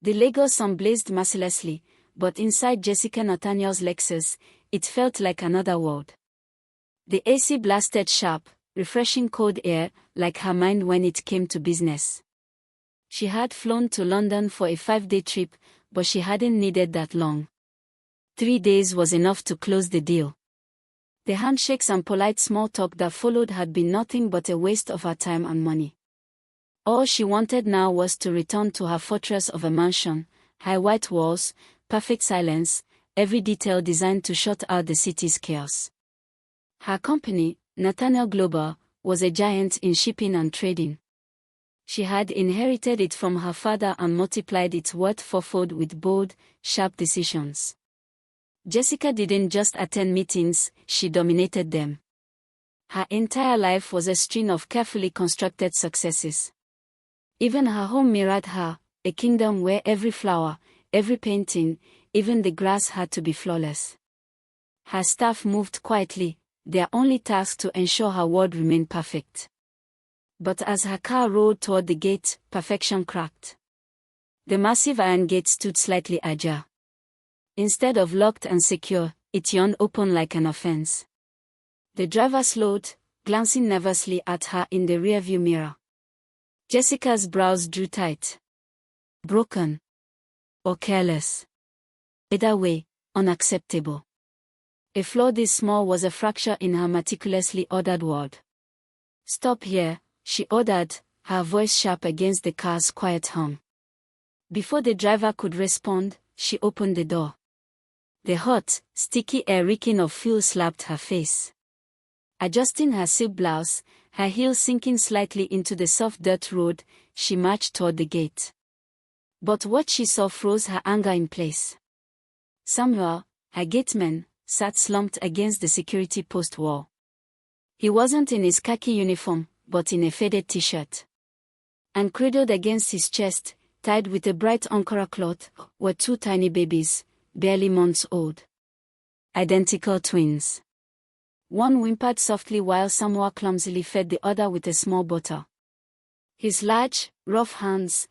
The Lagos sun blazed mercilessly, but inside Jessica Nathaniel's Lexus, it felt like another world. The AC blasted sharp, refreshing cold air, like her mind when it came to business. She had flown to London for a 5-day trip, but she hadn't needed that long. 3 days was enough to close the deal. The handshakes and polite small talk that followed had been nothing but a waste of her time and money. All she wanted now was to return to her fortress of a mansion, high white walls, perfect silence, every detail designed to shut out the city's chaos. Her company, Nathaniel Global, was a giant in shipping and trading. She had inherited it from her father and multiplied its worth fourfold with bold, sharp decisions. Jessica didn't just attend meetings, she dominated them. Her entire life was a string of carefully constructed successes. Even her home mirrored her, a kingdom where every flower, every painting, even the grass had to be flawless. Her staff moved quietly, their only task to ensure her world remained perfect. But as her car rolled toward the gate, perfection cracked. The massive iron gate stood slightly ajar. Instead of locked and secure, it yawned open like an offense. The driver slowed, glancing nervously at her in the rearview mirror. Jessica's brows drew tight. Broken. Or careless. Either way, unacceptable. A flaw this small was a fracture in her meticulously ordered world. Stop here, she ordered, her voice sharp against the car's quiet hum. Before the driver could respond, she opened the door. The hot, sticky air reeking of fuel slapped her face. Adjusting her silk blouse, her heels sinking slightly into the soft dirt road, she marched toward the gate. But what she saw froze her anger in place. Samuel, her gateman, sat slumped against the security post wall. He wasn't in his khaki uniform, but in a faded t-shirt. And cradled against his chest, tied with a bright Ankara cloth, were 2 tiny babies, barely months old. Identical twins. One whimpered softly while Samuel clumsily fed the other with a small bottle. His large, rough hands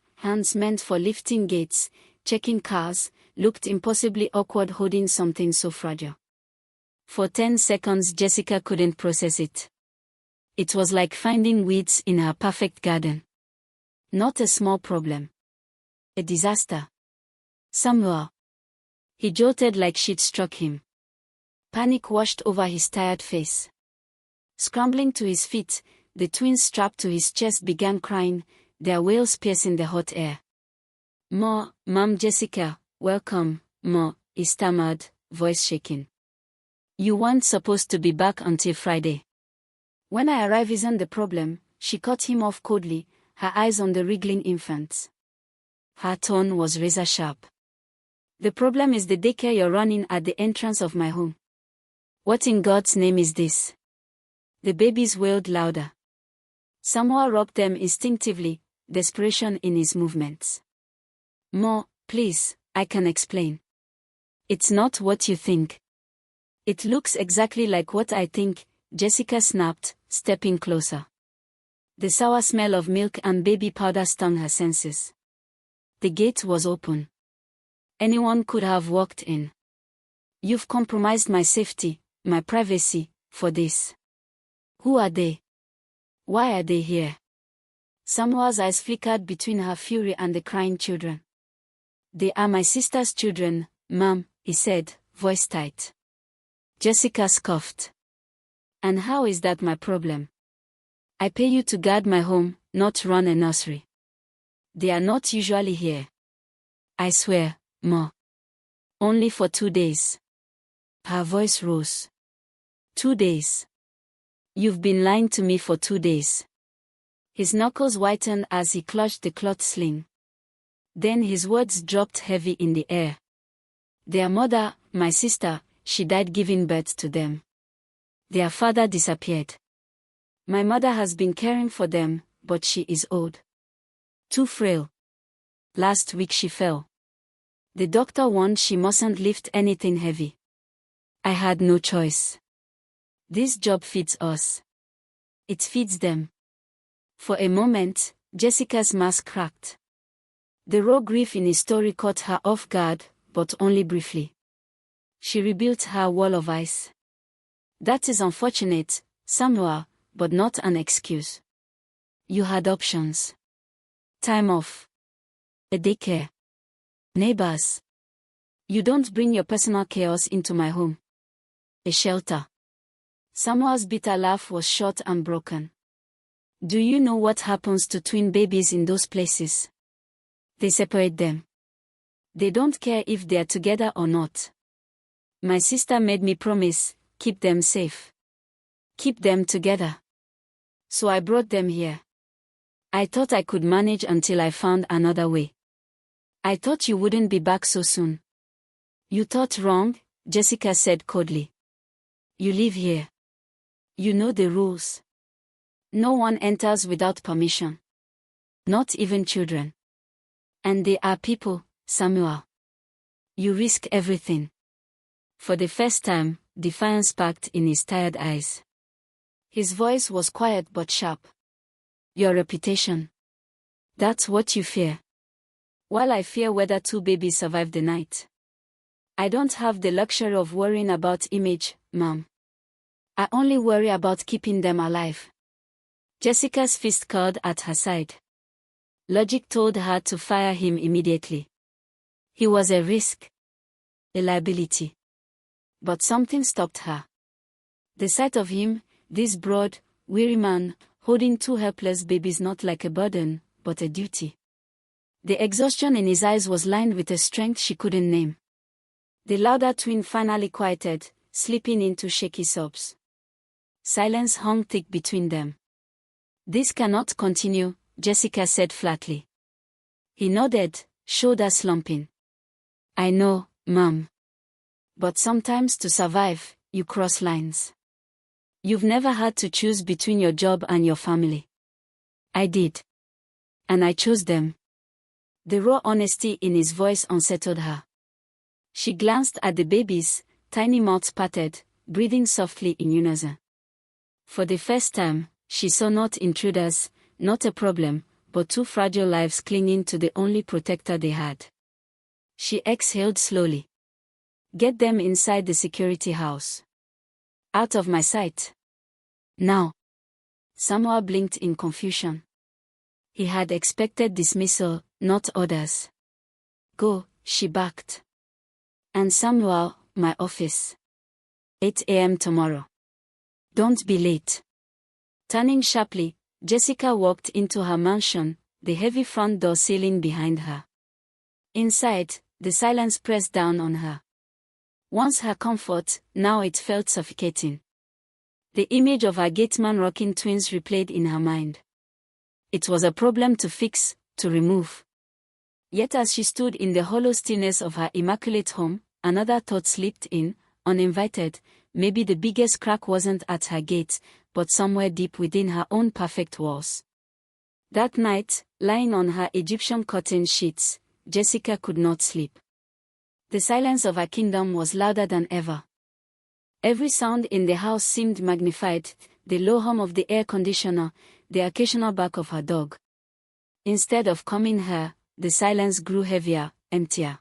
meant for lifting gates, checking cars, looked impossibly awkward holding something so fragile. For 10 seconds Jessica couldn't process it. It was like finding weeds in her perfect garden. Not a small problem. A disaster. Samuel. He jolted like she'd struck him. Panic washed over his tired face. Scrambling to his feet, the twins strapped to his chest began crying, their wails piercing the hot air. "Ma, Mom Jessica, welcome, Ma," he stammered, voice shaking. "You weren't supposed to be back until Friday." "When I arrive isn't the problem," she cut him off coldly, her eyes on the wriggling infants. Her tone was razor sharp. "The problem is the daycare you're running at the entrance of my home." "What in God's name is this?" The babies wailed louder. Samuel rubbed them instinctively, desperation in his movements. "Ma, please, I can explain." "It's not what you think." "It looks exactly like what I think," Jessica snapped, stepping closer. The sour smell of milk and baby powder stung her senses. The gate was open. Anyone could have walked in. "You've compromised my safety, my privacy, for this. Who are they? Why are they here?" Samuel's eyes flickered between her fury and the crying children. "They are my sister's children, Mom," he said, voice tight. Jessica scoffed. "And how is that my problem? I pay you to guard my home, not run a nursery. They are not usually here. I swear, Ma. Only for 2 days." Her voice rose. 2 days. You've been lying to me for 2 days. His knuckles whitened as he clutched the cloth sling. Then his words dropped heavy in the air. Their mother, my sister, she died giving birth to them. Their father disappeared. My mother has been caring for them, but she is old. Too frail. Last week she fell. The doctor warned she mustn't lift anything heavy. I had no choice. This job feeds us. It feeds them. For a moment, Jessica's mask cracked. The raw grief in his story caught her off guard, but only briefly. She rebuilt her wall of ice. That is unfortunate, Samuel, but not an excuse. You had options. Time off. A daycare. Neighbors. You don't bring your personal chaos into my home. A shelter. Samuel's bitter laugh was short and broken. Do you know what happens to twin babies in those places? They separate them. They don't care if they are together or not. My sister made me promise, keep them safe. Keep them together. So I brought them here. I thought I could manage until I found another way. I thought you wouldn't be back so soon. You thought wrong, Jessica said coldly. You live here. You know the rules. No one enters without permission. Not even children. And they are people, Samuel. You risk everything. For the first time, defiance sparked in his tired eyes. His voice was quiet but sharp. Your reputation. That's what you fear. While I fear whether two babies survive the night. I don't have the luxury of worrying about image, Mom. I only worry about keeping them alive. Jessica's fist curled at her side. Logic told her to fire him immediately. He was a risk. A liability. But something stopped her. The sight of him, this broad, weary man, holding two helpless babies not like a burden, but a duty. The exhaustion in his eyes was lined with a strength she couldn't name. The louder twin finally quieted, slipping into shaky sobs. Silence hung thick between them. This cannot continue, Jessica said flatly. He nodded, shoulder slumping. I know, Mom. But sometimes to survive, you cross lines. You've never had to choose between your job and your family. I did. And I chose them. The raw honesty in his voice unsettled her. She glanced at the babies, tiny mouths parted, breathing softly in unison. For the first time, she saw not intruders, not a problem, but two fragile lives clinging to the only protector they had. She exhaled slowly. Get them inside the security house. Out of my sight. Now. Samuel blinked in confusion. He had expected dismissal, not orders. Go, she barked. And Samuel, my office. 8 a.m. tomorrow. Don't be late. Turning sharply, Jessica walked into her mansion, the heavy front door sealing behind her. Inside, the silence pressed down on her. Once her comfort, now it felt suffocating. The image of her Gateman rocking twins replayed in her mind. It was a problem to fix, to remove. Yet as she stood in the hollow stillness of her immaculate home, another thought slipped in, uninvited. Maybe the biggest crack wasn't at her gate, but somewhere deep within her own perfect walls. That night, lying on her Egyptian cotton sheets, Jessica could not sleep. The silence of her kingdom was louder than ever. Every sound in the house seemed magnified, the low hum of the air conditioner, the occasional bark of her dog. Instead of calming her, the silence grew heavier, emptier.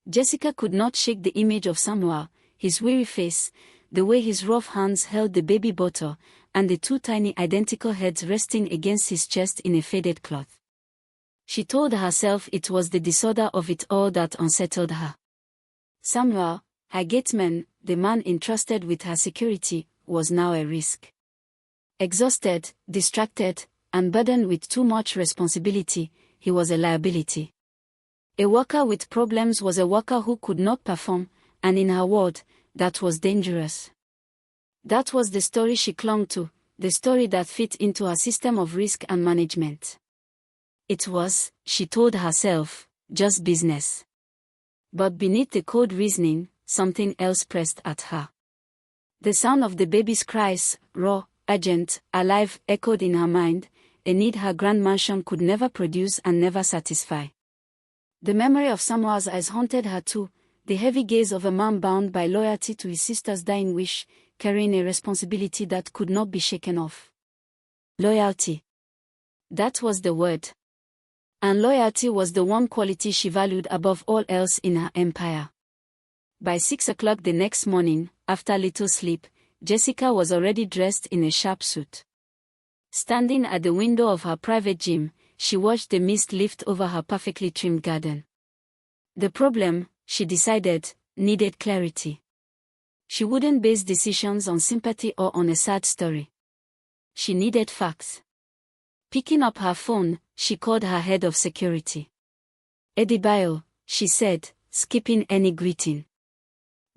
Jessica could not shake the image of Samuel, his weary face, the way his rough hands held the baby bottle, and the two tiny identical heads resting against his chest in a faded cloth. She told herself it was the disorder of it all that unsettled her. Samuel, her gateman, the man entrusted with her security, was now a risk. Exhausted, distracted, and burdened with too much responsibility, he was a liability. A worker with problems was a worker who could not perform, and in her world, that was dangerous. That was the story she clung to, the story that fit into her system of risk and management. It was, she told herself, just business. But beneath the cold reasoning, something else pressed at her. The sound of the baby's cries, raw, urgent, alive, echoed in her mind, a need her grand mansion could never produce and never satisfy. The memory of Samuel's eyes haunted her too, the heavy gaze of a man bound by loyalty to his sister's dying wish, carrying a responsibility that could not be shaken off. Loyalty. That was the word. And loyalty was the one quality she valued above all else in her empire. By 6 o'clock the next morning, after little sleep, Jessica was already dressed in a sharp suit. Standing at the window of her private gym, she watched the mist lift over her perfectly trimmed garden. The problem, she decided, needed clarity. She wouldn't base decisions on sympathy or on a sad story. She needed facts. Picking up her phone, she called her head of security. "Adebayo," she said, skipping any greeting.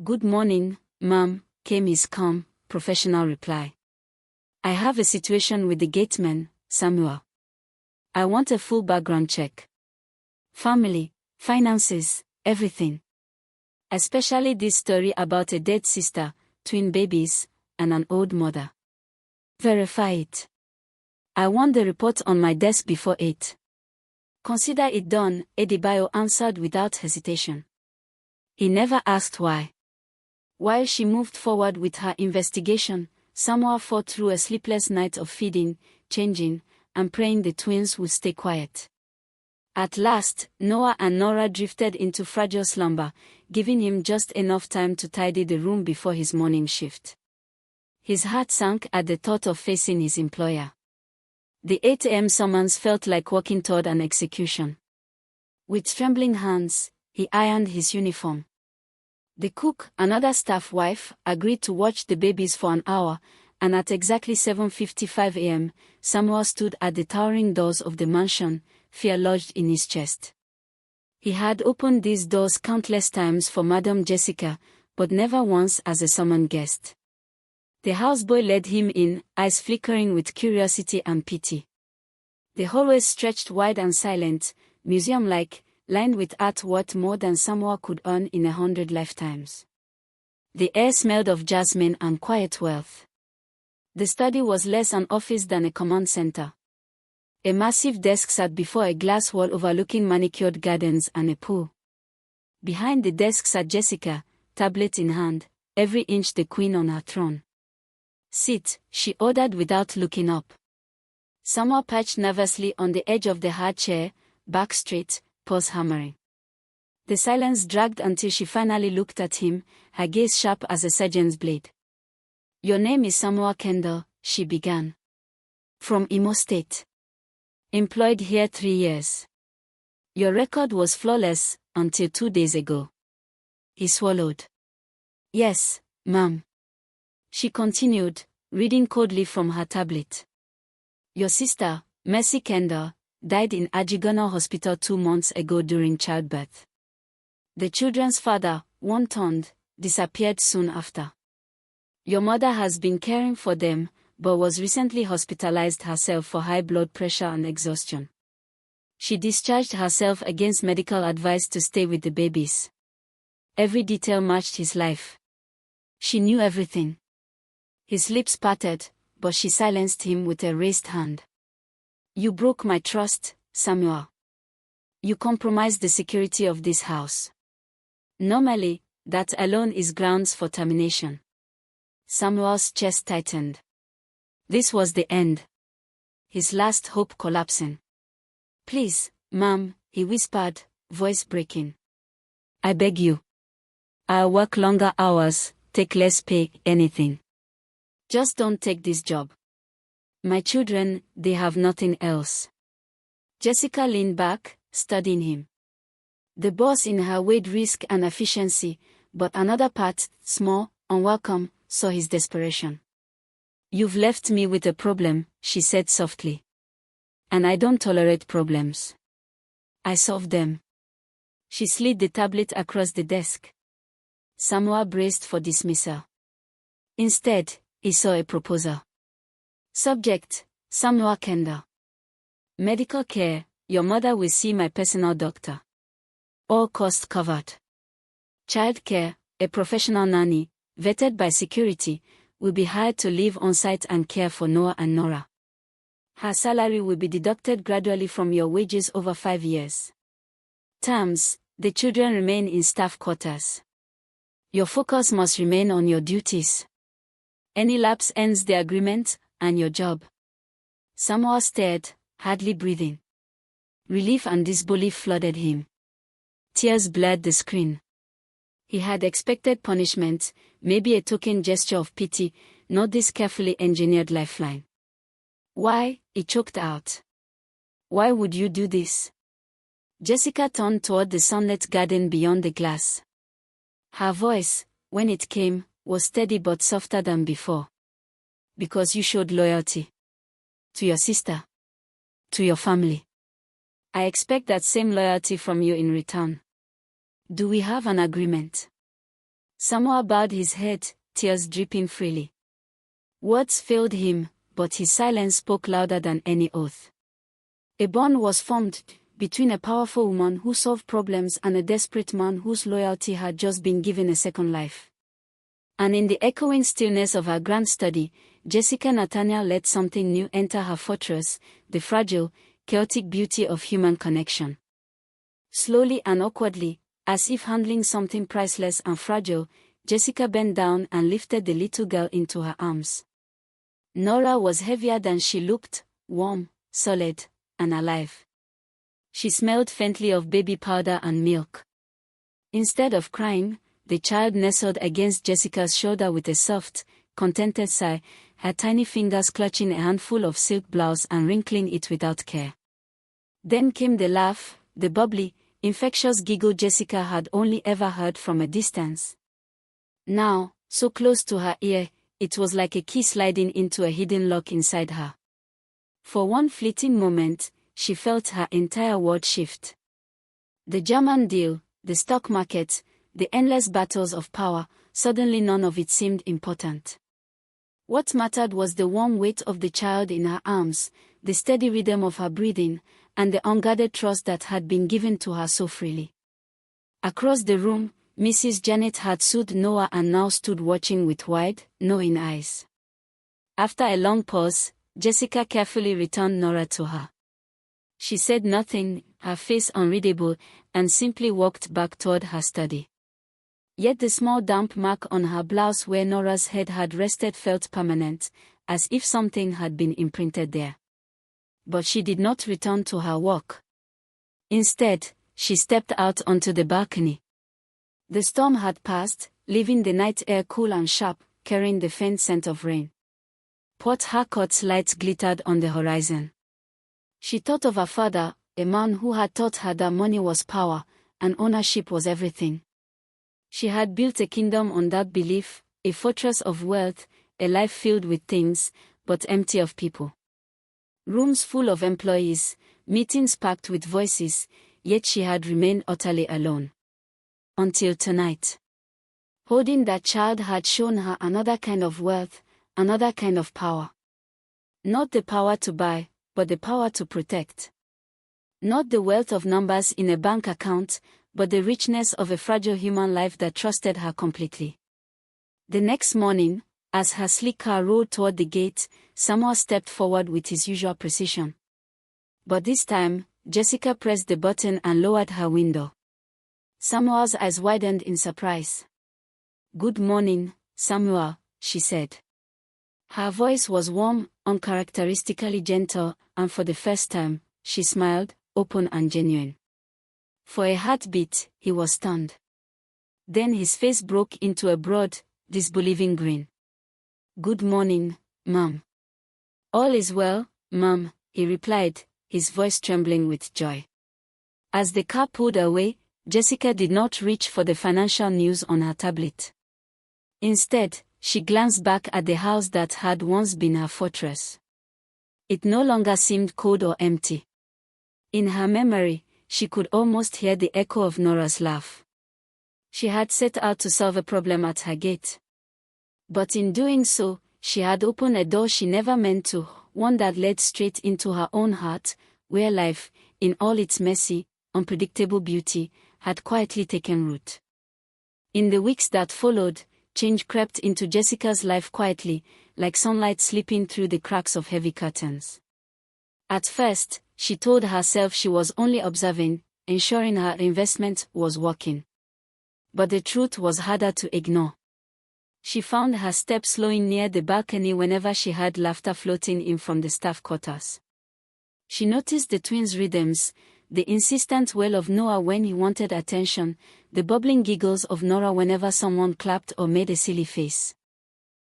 "Good morning, ma'am," came his calm, professional reply. "I have a situation with the Gateman, Samuel. I want a full background check. Family, finances, everything. Especially this story about a dead sister, twin babies, and an old mother. Verify it. I want the report on my desk before 8. Consider it done," Adebayo answered without hesitation. He never asked why. While she moved forward with her investigation, Samuel fought through a sleepless night of feeding, changing, and praying the twins would stay quiet. At last, Noah and Nora drifted into fragile slumber, giving him just enough time to tidy the room before his morning shift. His heart sank at the thought of facing his employer. The 8 a.m. summons felt like walking toward an execution. With trembling hands, he ironed his uniform. The cook, another staff wife, agreed to watch the babies for an hour, and at exactly 7:55 a.m., Samuel stood at the towering doors of the mansion, fear lodged in his chest. He had opened these doors countless times for Madame Jessica, but never once as a summoned guest. The houseboy led him in, eyes flickering with curiosity and pity. The hallways stretched wide and silent, museum-like, lined with art worth more than Samuel could earn in 100 lifetimes. The air smelled of jasmine and quiet wealth. The study was less an office than a command center. A massive desk sat before a glass wall overlooking manicured gardens and a pool. Behind the desk sat Jessica, tablet in hand, every inch the queen on her throne. "Sit," she ordered without looking up. Samuel perched nervously on the edge of the hard chair, back straight, paws hammering. The silence dragged until she finally looked at him, her gaze sharp as a surgeon's blade. "Your name is Samuel Kendall," she began. "From Imo State. Employed here 3 years. Your record was flawless, until 2 days ago." He swallowed. "Yes, ma'am." She continued, reading coldly from her tablet. "Your sister, Mercy Kendall, died in Ajigona Hospital 2 months ago during childbirth. The children's father, one-toned, disappeared soon after. Your mother has been caring for them, but was recently hospitalized herself for high blood pressure and exhaustion. She discharged herself against medical advice to stay with the babies." Every detail matched his life. She knew everything. His lips parted, but she silenced him with a raised hand. "You broke my trust, Samuel. You compromised the security of this house. Normally, that alone is grounds for termination." Samuel's chest tightened. This was the end. His last hope collapsing. "Please, ma'am," he whispered, voice breaking. "I beg you. I'll work longer hours, take less pay, anything. Just don't take this job. My children, they have nothing else." Jessica leaned back, studying him. The boss in her weighed risk and efficiency, but another part, small, unwelcome, saw his desperation. "You've left me with a problem," she said softly. "And I don't tolerate problems. I solve them." She slid the tablet across the desk. Samuel braced for dismissal. Instead, he saw a proposal. Subject, Samuel Kendall. Medical care, your mother will see my personal doctor. All costs covered. Child care, a professional nanny, vetted by security, will be hired to live on site and care for Noah and Nora. Her salary will be deducted gradually from your wages over 5 years. Terms, the children remain in staff quarters. Your focus must remain on your duties. Any lapse ends the agreement, and your job. Samuel stared, hardly breathing. Relief and disbelief flooded him. Tears blurred the screen. He had expected punishment, maybe a token gesture of pity, not this carefully engineered lifeline. "Why?" he choked out. "Why would you do this?" Jessica turned toward the sunlit garden beyond the glass. Her voice, when it came, was steady but softer than before. "Because you showed loyalty. To your sister. To your family. I expect that same loyalty from you in return. Do we have an agreement?" Samoa bowed his head, tears dripping freely. Words failed him, but his silence spoke louder than any oath. A bond was formed between a powerful woman who solved problems and a desperate man whose loyalty had just been given a second life. And in the echoing stillness of her grand study, Jessica Nathaniel let something new enter her fortress, the fragile, chaotic beauty of human connection. Slowly and awkwardly, as if handling something priceless and fragile, Jessica bent down and lifted the little girl into her arms. Nora was heavier than she looked, warm, solid, and alive. She smelled faintly of baby powder and milk. Instead of crying, the child nestled against Jessica's shoulder with a soft, contented sigh, her tiny fingers clutching a handful of silk blouse and wrinkling it without care. Then came the laugh, the bubbly, infectious giggle Jessica had only ever heard from a distance. Now, so close to her ear, it was like a key sliding into a hidden lock inside her. For one fleeting moment, she felt her entire world shift. The German deal, the stock market, the endless battles of power, suddenly none of it seemed important. What mattered was the warm weight of the child in her arms, the steady rhythm of her breathing, and the unguarded trust that had been given to her so freely. Across the room, Mrs. Janet had soothed Noah and now stood watching with wide, knowing eyes. After a long pause, Jessica carefully returned Nora to her. She said nothing, her face unreadable, and simply walked back toward her study. Yet the small damp mark on her blouse where Nora's head had rested felt permanent, as if something had been imprinted there. But she did not return to her walk. Instead, she stepped out onto the balcony. The storm had passed, leaving the night air cool and sharp, carrying the faint scent of rain. Port Harcourt's lights glittered on the horizon. She thought of her father, a man who had taught her that money was power, and ownership was everything. She had built a kingdom on that belief, a fortress of wealth, a life filled with things, but empty of people. Rooms full of employees, meetings packed with voices, yet she had remained utterly alone. Until tonight. Holding that child had shown her another kind of wealth, another kind of power. Not the power to buy, but the power to protect. Not the wealth of numbers in a bank account, but the richness of a fragile human life that trusted her completely. The next morning, as her sleek car rolled toward the gate, Samoa stepped forward with his usual precision. But this time, Jessica pressed the button and lowered her window. Samoa's eyes widened in surprise. "Good morning, Samoa," she said. Her voice was warm, uncharacteristically gentle, and for the first time, she smiled, open and genuine. For a heartbeat, he was stunned. Then his face broke into a broad, disbelieving grin. "Good morning, Mum." "All is well, Mum," he replied, his voice trembling with joy. As the car pulled away, Jessica did not reach for the financial news on her tablet. Instead, she glanced back at the house that had once been her fortress. It no longer seemed cold or empty. In her memory, she could almost hear the echo of Nora's laugh. She had set out to solve a problem at her gate. But in doing so, she had opened a door she never meant to, one that led straight into her own heart, where life, in all its messy, unpredictable beauty, had quietly taken root. In the weeks that followed, change crept into Jessica's life quietly, like sunlight slipping through the cracks of heavy curtains. At first, she told herself she was only observing, ensuring her investment was working. But the truth was harder to ignore. She found her steps slowing near the balcony whenever she heard laughter floating in from the staff quarters. She noticed the twins' rhythms, the insistent wail of Noah when he wanted attention, the bubbling giggles of Nora whenever someone clapped or made a silly face.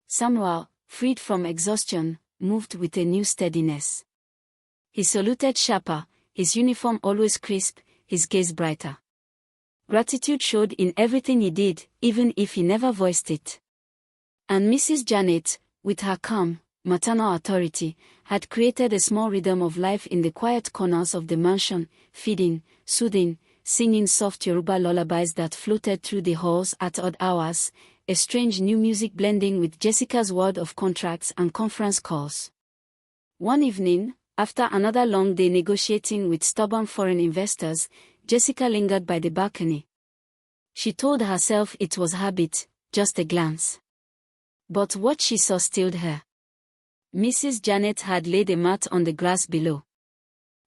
Samuel, freed from exhaustion, moved with a new steadiness. He saluted sharper, his uniform always crisp, his gaze brighter. Gratitude showed in everything he did, even if he never voiced it. And Mrs. Janet, with her calm, maternal authority, had created a small rhythm of life in the quiet corners of the mansion, feeding, soothing, singing soft Yoruba lullabies that floated through the halls at odd hours, a strange new music blending with Jessica's word of contracts and conference calls. One evening, after another long day negotiating with stubborn foreign investors, Jessica lingered by the balcony. She told herself it was habit, just a glance. But what she saw stilled her. Mrs. Janet had laid a mat on the grass below.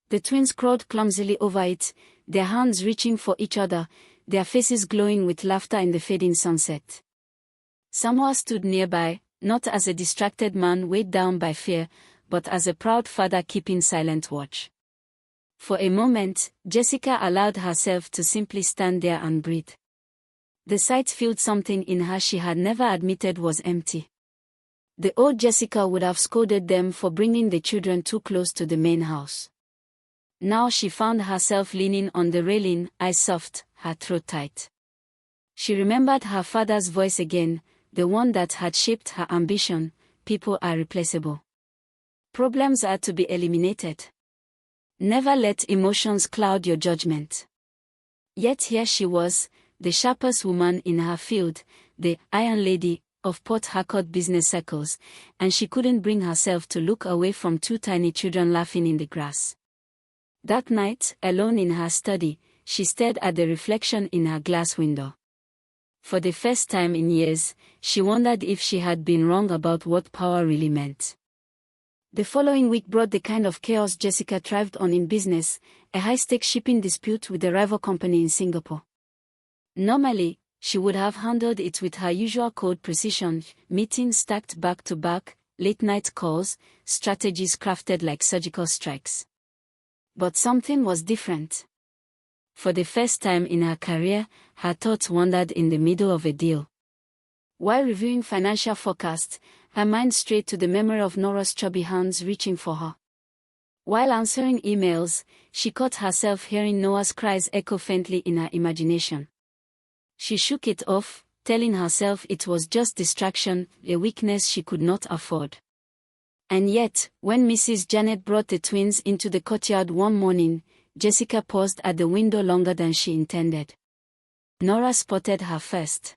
The twins crawled clumsily over it, their hands reaching for each other, their faces glowing with laughter in the fading sunset. Samuel stood nearby, not as a distracted man weighed down by fear, but as a proud father keeping silent watch. For a moment, Jessica allowed herself to simply stand there and breathe. The sight filled something in her she had never admitted was empty. The old Jessica would have scolded them for bringing the children too close to the main house. Now she found herself leaning on the railing, eyes soft, her throat tight. She remembered her father's voice again, the one that had shaped her ambition: people are replaceable. Problems are to be eliminated. Never let emotions cloud your judgment. Yet here she was, the sharpest woman in her field, the Iron Lady of Port Harcourt business circles, and she couldn't bring herself to look away from two tiny children laughing in the grass. That night, alone in her study, she stared at the reflection in her glass window. For the first time in years, she wondered if she had been wrong about what power really meant. The following week brought the kind of chaos Jessica thrived on in business, a high-stakes shipping dispute with a rival company in Singapore. Normally, she would have handled it with her usual cold precision, meetings stacked back-to-back, late-night calls, strategies crafted like surgical strikes. But something was different. For the first time in her career, her thoughts wandered in the middle of a deal. While reviewing financial forecasts, her mind strayed to the memory of Nora's chubby hands reaching for her. While answering emails, she caught herself hearing Noah's cries echo faintly in her imagination. She shook it off, telling herself it was just distraction, a weakness she could not afford. And yet, when Mrs. Janet brought the twins into the courtyard one morning, Jessica paused at the window longer than she intended. Nora spotted her first.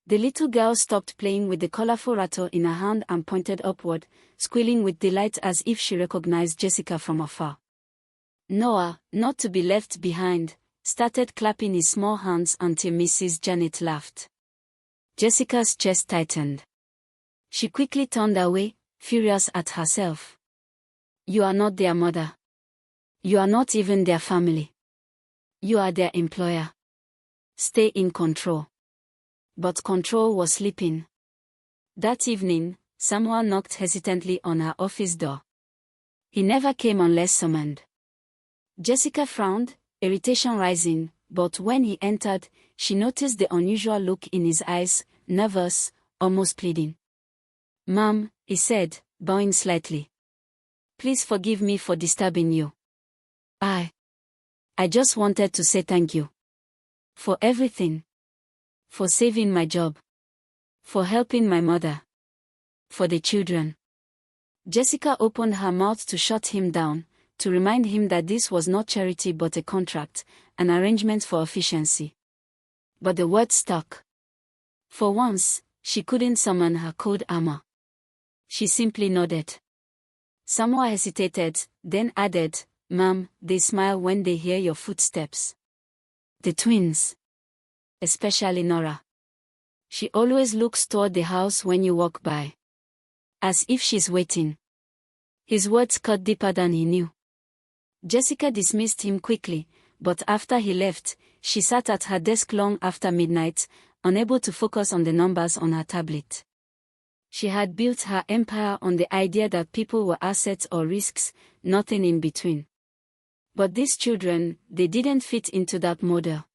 The little girl stopped playing with the colorful rattle in her hand and pointed upward, squealing with delight as if she recognized Jessica from afar. Noah, not to be left behind, started clapping his small hands until Mrs. Janet laughed. Jessica's chest tightened. She quickly turned away, furious at herself. You are not their mother. You are not even their family. You are their employer. Stay in control. But control was slipping. That evening, someone knocked hesitantly on her office door. He never came unless summoned. Jessica frowned, irritation rising, but when he entered, she noticed the unusual look in his eyes, nervous, almost pleading. "Ma'am," he said, bowing slightly. "Please forgive me for disturbing you. I just wanted to say thank you. For everything. For saving my job. For helping my mother. For the children." Jessica opened her mouth to shut him down, to remind him that this was not charity but a contract, an arrangement for efficiency. But the word stuck. For once, she couldn't summon her cold armor. She simply nodded. Samoa hesitated, then added, "Ma'am, they smile when they hear your footsteps. The twins. Especially Nora. She always looks toward the house when you walk by. As if she's waiting." His words cut deeper than he knew. Jessica dismissed him quickly, but after he left, she sat at her desk long after midnight, unable to focus on the numbers on her tablet. She had built her empire on the idea that people were assets or risks, nothing in between. But these children, they didn't fit into that model.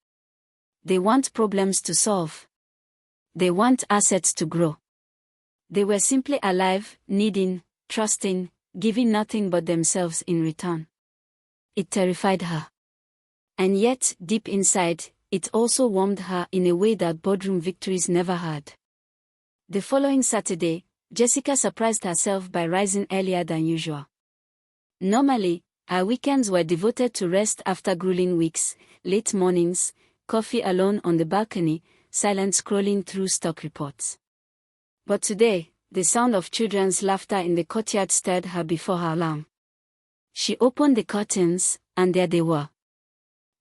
They want problems to solve. They want assets to grow. They were simply alive, needing, trusting, giving nothing but themselves in return. It terrified her. And yet, deep inside, it also warmed her in a way that boardroom victories never had. The following Saturday, Jessica surprised herself by rising earlier than usual. Normally, her weekends were devoted to rest after grueling weeks, late mornings, coffee alone on the balcony, silent scrolling through stock reports. But today, the sound of children's laughter in the courtyard stirred her before her alarm. She opened the curtains, and there they were.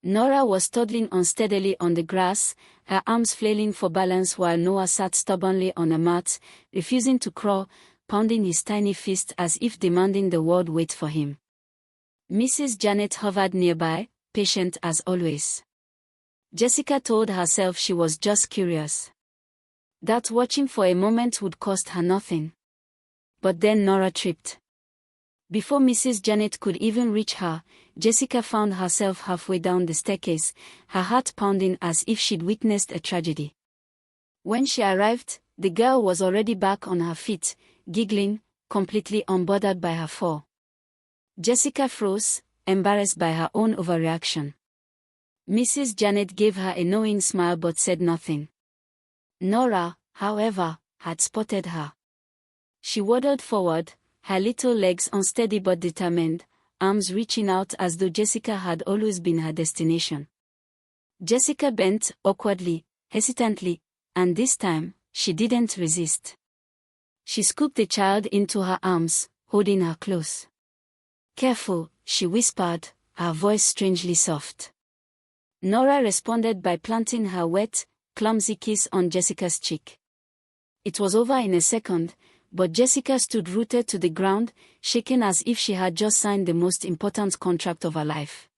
Nora was toddling unsteadily on the grass, her arms flailing for balance while Noah sat stubbornly on a mat, refusing to crawl, pounding his tiny fist as if demanding the world wait for him. Mrs. Janet hovered nearby, patient as always. Jessica told herself she was just curious. That watching for a moment would cost her nothing. But then Nora tripped. Before Mrs. Janet could even reach her, Jessica found herself halfway down the staircase, her heart pounding as if she'd witnessed a tragedy. When she arrived, the girl was already back on her feet, giggling, completely unbothered by her fall. Jessica froze, embarrassed by her own overreaction. Mrs. Janet gave her a knowing smile but said nothing. Nora, however, had spotted her. She waddled forward, her little legs unsteady but determined, arms reaching out as though Jessica had always been her destination. Jessica bent, awkwardly, hesitantly, and this time, she didn't resist. She scooped the child into her arms, holding her close. "Careful," she whispered, her voice strangely soft. Nora responded by planting her wet, clumsy kiss on Jessica's cheek. It was over in a second, but Jessica stood rooted to the ground, shaking as if she had just signed the most important contract of her life.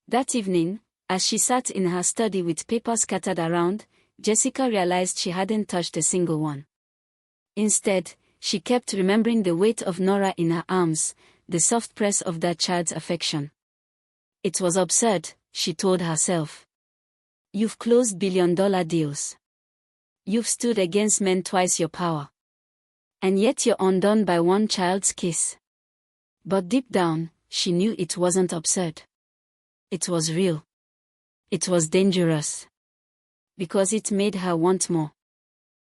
That evening, as she sat in her study with papers scattered around, Jessica realized she hadn't touched a single one. Instead, she kept remembering the weight of Nora in her arms, the soft press of that child's affection. It was absurd, she told herself. You've closed billion-dollar deals. You've stood against men twice your power. And yet you're undone by one child's kiss. But deep down, she knew it wasn't absurd. It was real. It was dangerous. Because it made her want more.